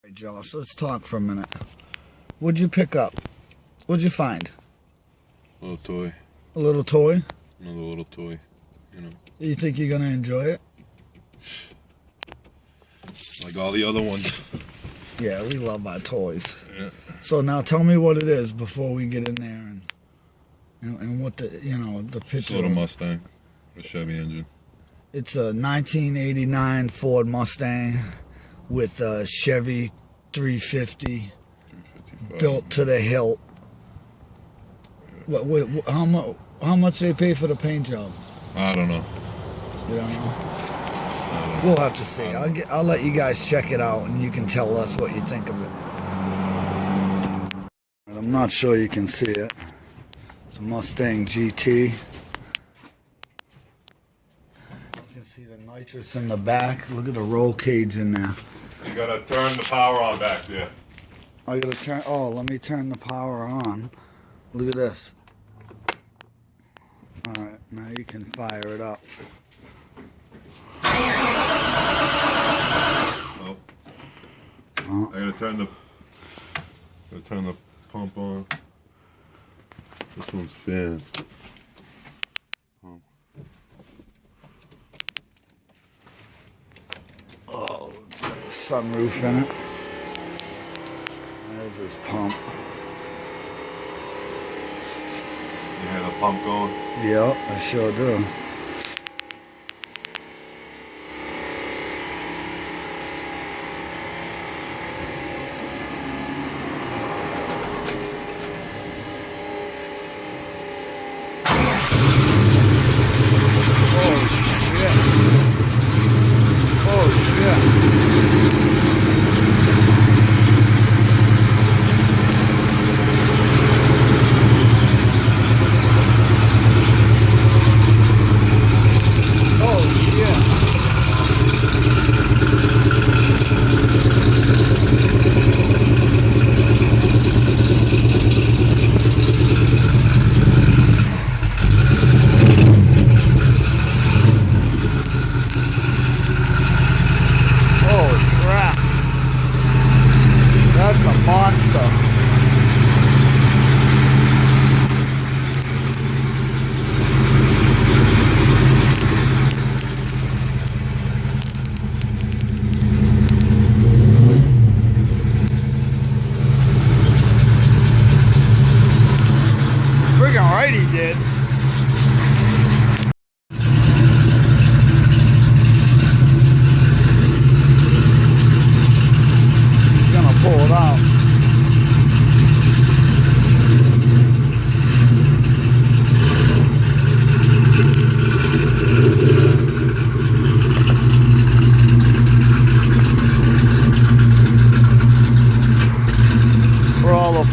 Hey Josh, let's talk for a minute. What'd you pick up? What'd you find? A little toy. A little toy? Another little toy, you know. You think you're gonna enjoy it? Like all the other ones. Yeah, we love our toys. Yeah. So now tell me what it is before we get in there and what the the picture. It's a little Mustang, a Chevy engine. It's a 1989 Ford Mustang with a Chevy 350 built to the hilt. Yeah. How much they pay for the paint job? I don't know. You don't know? We'll have to see. I'll let you guys check it out and you can tell us what you think of it. I'm not sure you can see it. It's a Mustang GT. You can see the nitrous in the back. Look at the roll cage in there. You gotta turn the power on back there. I gotta turn. Oh, let me turn the power on. Look at this. All right, now you can fire it up. Oh. I gotta turn the pump on. This one's fan. Oh, it's got the sunroof in it. There's his pump. You hear the pump going? Yep, I sure do.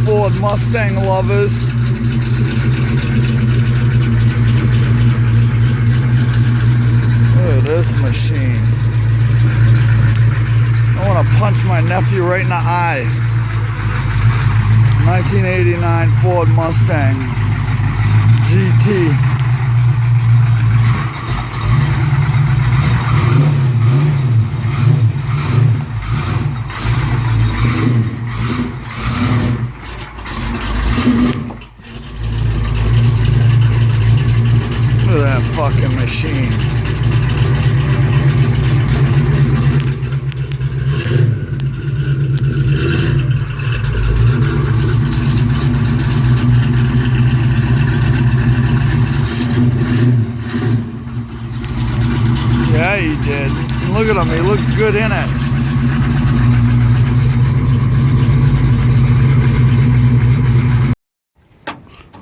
Ford Mustang lovers. Look at this machine. I want to punch my nephew right in the eye. 1989 Ford Mustang GT. Look at that fucking machine. Yeah, he did. Look at him, he looks good in it.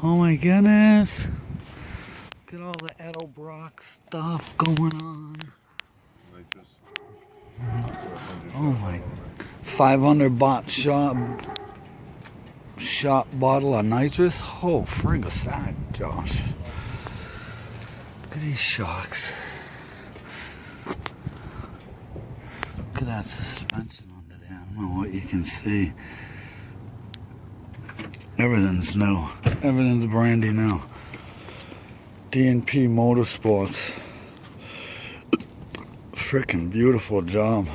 Oh my goodness. Look at all the Edelbrock stuff going on. Oh my. 500 baht shot bottle of nitrous. Oh, frig of that, Josh. Look at these shocks. Look at that suspension under there. I don't know what you can see. Everything's new. Everything's brandy new. D&P Motorsports. Freaking beautiful job.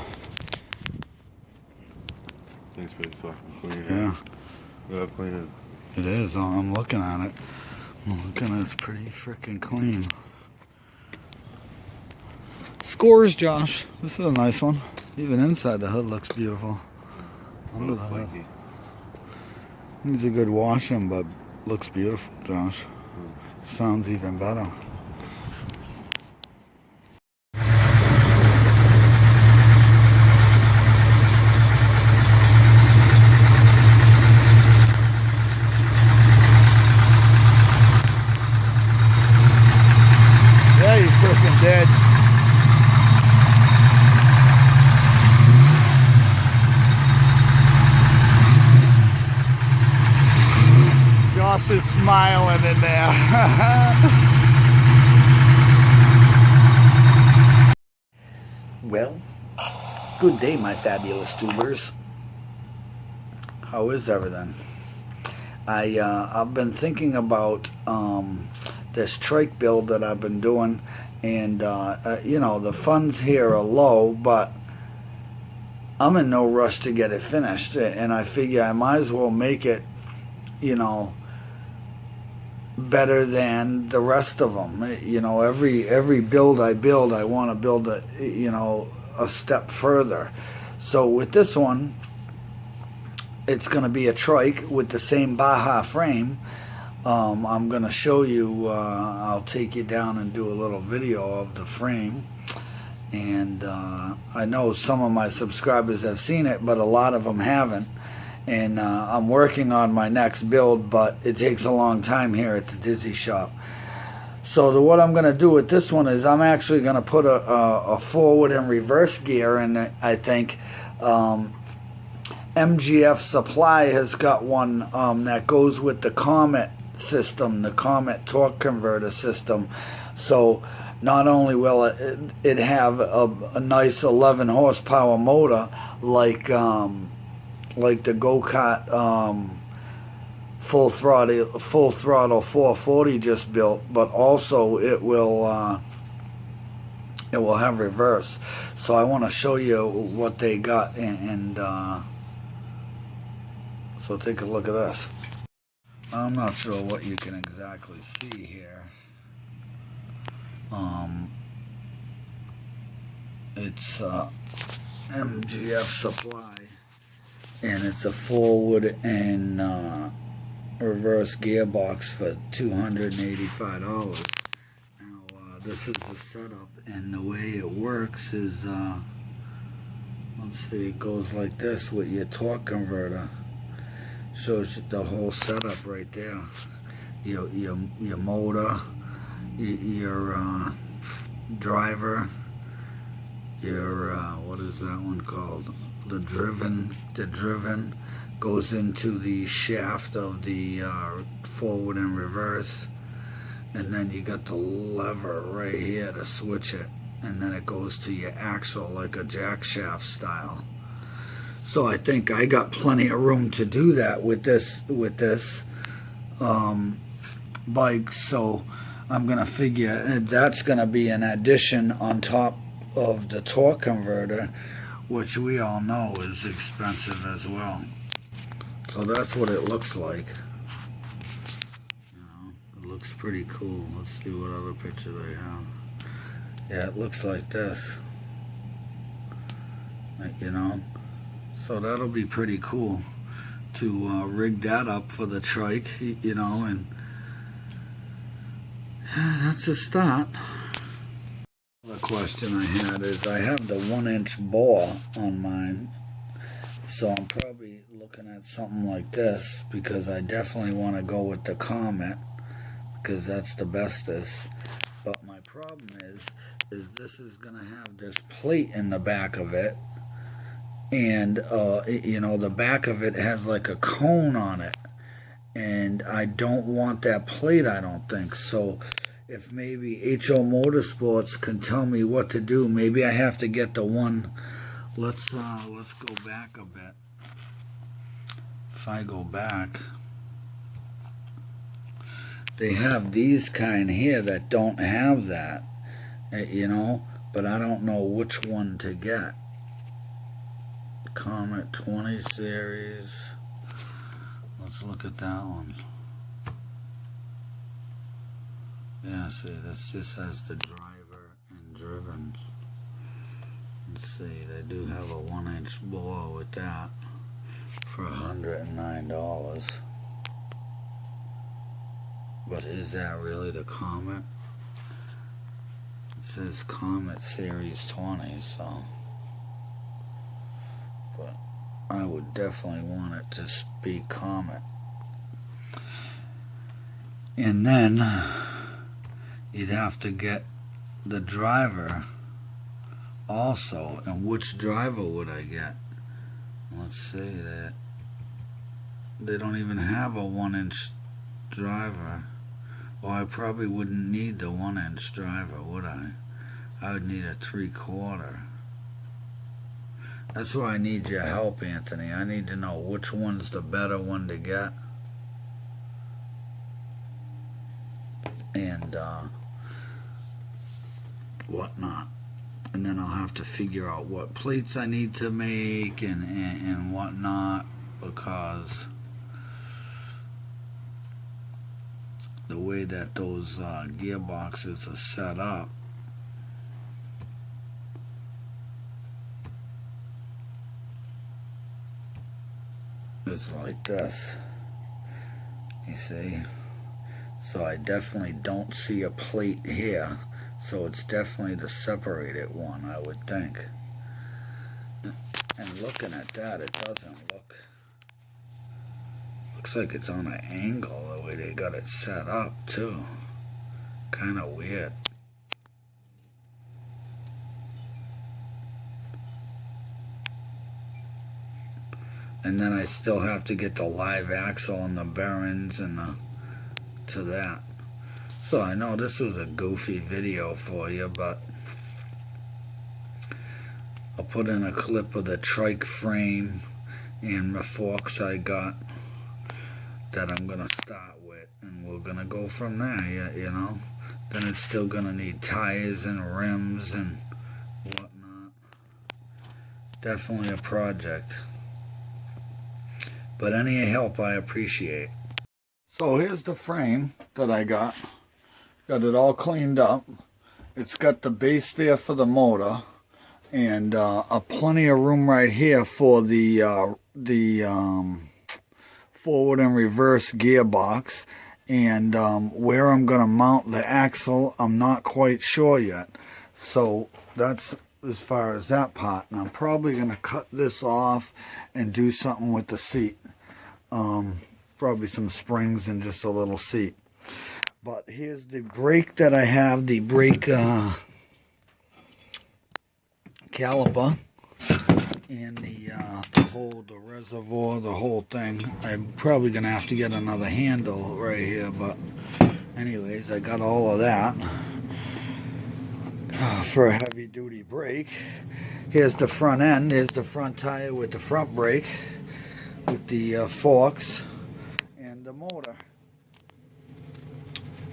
Thing's pretty fucking clean. Yeah. Look how clean it is. It is. I'm looking at it. I'm looking at it. It's pretty freaking clean. Scores, Josh. This is a nice one. Even inside the hood looks beautiful. Under the hood. Needs a good washing, but looks beautiful, Josh. Sounds even better. Yeah, he's freaking dead. Josh is smiling in there. Well, good day, my fabulous tubers. How is everything? I've been thinking about this trike build that I've been doing, and you know, the funds here are low, but I'm in no rush to get it finished, and I figure I might as well make it, you know, better than the rest of them. You know, every build I build, I want to build a, you know, a step further. So with this one, it's going to be a trike with the same Baja frame. I'm going to show you, I'll take you down and do a little video of the frame. And I know some of my subscribers have seen it, but a lot of them haven't. And I'm working on my next build, but it takes a long time here at the Dizzy Shop. So what I'm going to do with this one is I'm actually going to put a forward and reverse gear in it, I think. MGF Supply has got one that goes with the Comet system, the Comet torque converter system. So not only will it have a nice 11 horsepower motor like the go-kart full throttle 440 just built, but also it will have reverse. So I want to show you what they got, and so take a look at this. I'm not sure what you can exactly see here. It's MGF Supply, and it's a forward and reverse gearbox for $285. Now this is the setup, and the way it works is let's see, it goes like this with your torque converter. Shows you the whole setup right there. Your motor, your driver, your what is that one called? The driven goes into the shaft of the forward and reverse, and then you got the lever right here to switch it, and then it goes to your axle like a jack shaft style. So I think I got plenty of room to do that with this bike. So I'm gonna figure that's gonna be an addition on top of the torque converter, which we all know is expensive as well. So that's what it looks like. You know, it looks pretty cool. Let's see what other picture they have. Yeah, it looks like this. You know, so that'll be pretty cool to rig that up for the trike. You know, and that's a start. The question I had is, I have the 1-inch bore on mine, so I'm probably looking at something like this, because I definitely want to go with the Comet, because that's the bestest. But my problem is this is going to have this plate in the back of it, and you know, the back of it has like a cone on it, and I don't want that plate, I don't think. So if maybe HO Motorsports can tell me what to do, maybe I have to get the one. Let's go back a bit. If I go back, they have these kind here that don't have that, you know, but I don't know which one to get. Comet 20 series. Let's look at that one. Yeah, see, this just has the driver and driven. Let's see, they do have a 1-inch bore with that for $109. But is that really the Comet? It says Comet Series 20, so. But I would definitely want it to be Comet. And then you'd have to get the driver also. And which driver would I get? Let's see, that they don't even have a 1-inch driver. Well, I probably wouldn't need the 1-inch driver, would I? I would need a 3/4. That's why I need your help, Anthony. I need to know which one's the better one to get. And whatnot. And then I'll have to figure out what plates I need to make and whatnot, because the way that those gearboxes are set up, it's like this, you see. So I definitely don't see a plate here, so it's definitely the separated one, I would think. And looking at that, it doesn't looks like it's on an angle the way they got it set up too. Kind of weird. And then I still have to get the live axle and the bearings and to that. So I know this was a goofy video for you, but I'll put in a clip of the Trike frame and the forks I got that I'm gonna start with, and we're gonna go from there. You know, then it's still gonna need tires and rims and whatnot. Definitely a project, but any help I appreciate. So here's the frame that I got it all cleaned up. It's got the base there for the motor, and a plenty of room right here for the forward and reverse gearbox. And where I'm going to mount the axle, I'm not quite sure yet. So that's as far as that part. And I'm probably going to cut this off and do something with the seat. Probably some springs and just a little seat. But here's the brake that I have, the brake caliper, and the reservoir, the whole thing. I'm probably gonna have to get another handle right here, but anyways, I got all of that for a heavy duty brake. Here's the front end. Here's the front tire with the front brake, with the forks and the motor.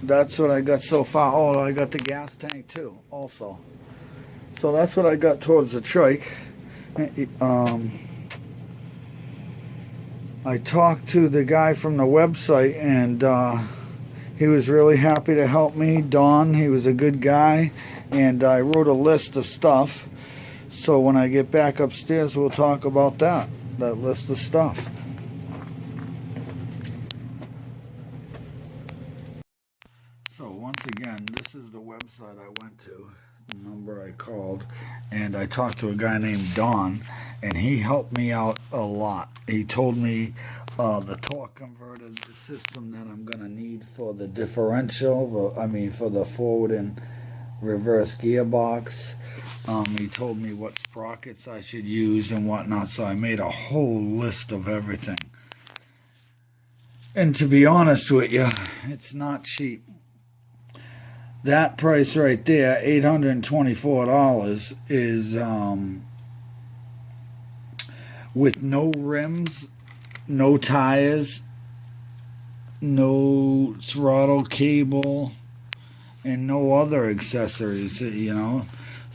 That's what I got so far. Oh, I got the gas tank too, also. So that's what I got towards the Trike. I talked to the guy from the website, and he was really happy to help me. Don, he was a good guy, and I wrote a list of stuff. So when I get back upstairs, we'll talk about that list of stuff. So once again, this is the website I went to, the number I called, and I talked to a guy named Don, and he helped me out a lot. He told me the torque converter system that I'm going to need for the differential, for the forward and reverse gearbox. He told me what sprockets I should use and whatnot, so I made a whole list of everything. And to be honest with you, it's not cheap. That price right there, $824, is with no rims, no tires, no throttle cable, and no other accessories, you know.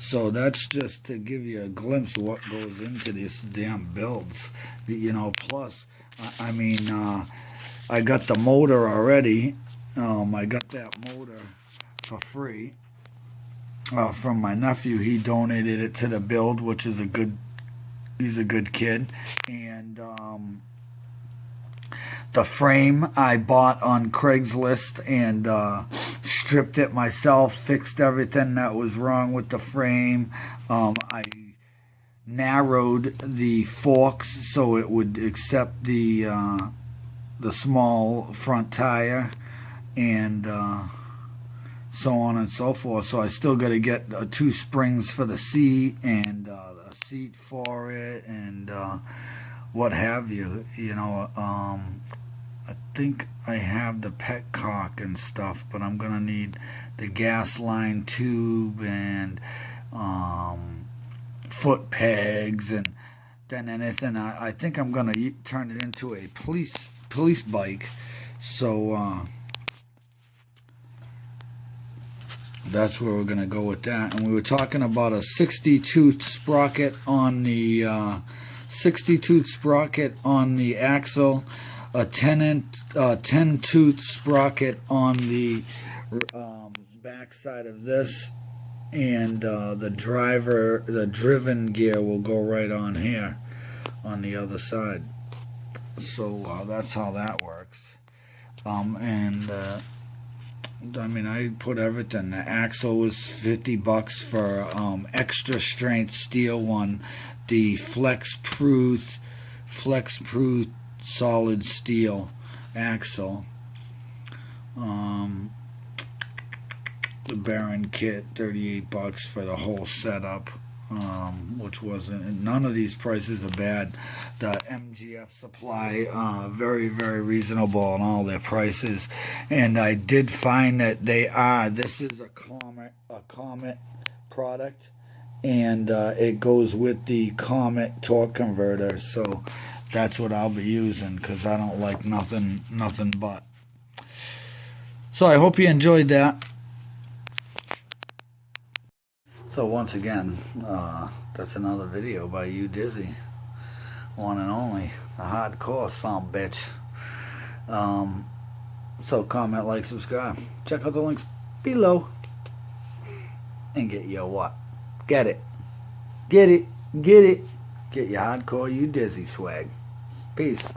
So that's just to give you a glimpse of what goes into these damn builds. You know, plus, I mean, I got the motor already. I got that motor for free from my nephew. He donated it to the build, which is he's a good kid. And the frame I bought on Craigslist and stripped it myself, fixed everything that was wrong with the frame. I narrowed the forks so it would accept the small front tire, and so on and so forth. So I still got to get 2 springs for the seat and a seat for it and what have you. You know, I think I have the petcock and stuff, but I'm gonna need the gas line tube and foot pegs, and then anything. I think I'm gonna turn it into a police bike. So that's where we're gonna go with that. And we were talking about a 60-tooth sprocket on the 60-tooth sprocket on the axle, a 10-tooth sprocket on the back side of this, and the driven gear will go right on here on the other side. So that's how that works. I mean, I put everything. The axle was $50 for extra strength steel one, the flex-proof solid steel axle. The bearing kit, $38 for the whole setup, which wasn't. None of these prices are bad. The MGF Supply, very, very reasonable on all their prices. And I did find that this is a Comet product, and it goes with the Comet torque converter. So that's what I'll be using, because I don't like nothing but. So I hope you enjoyed that. So once again, that's another video by you Dizzy, one and only, a hardcore son bitch. So comment, like, subscribe, check out the links below, and get your what? Get it, get your hardcore you Dizzy swag. Peace.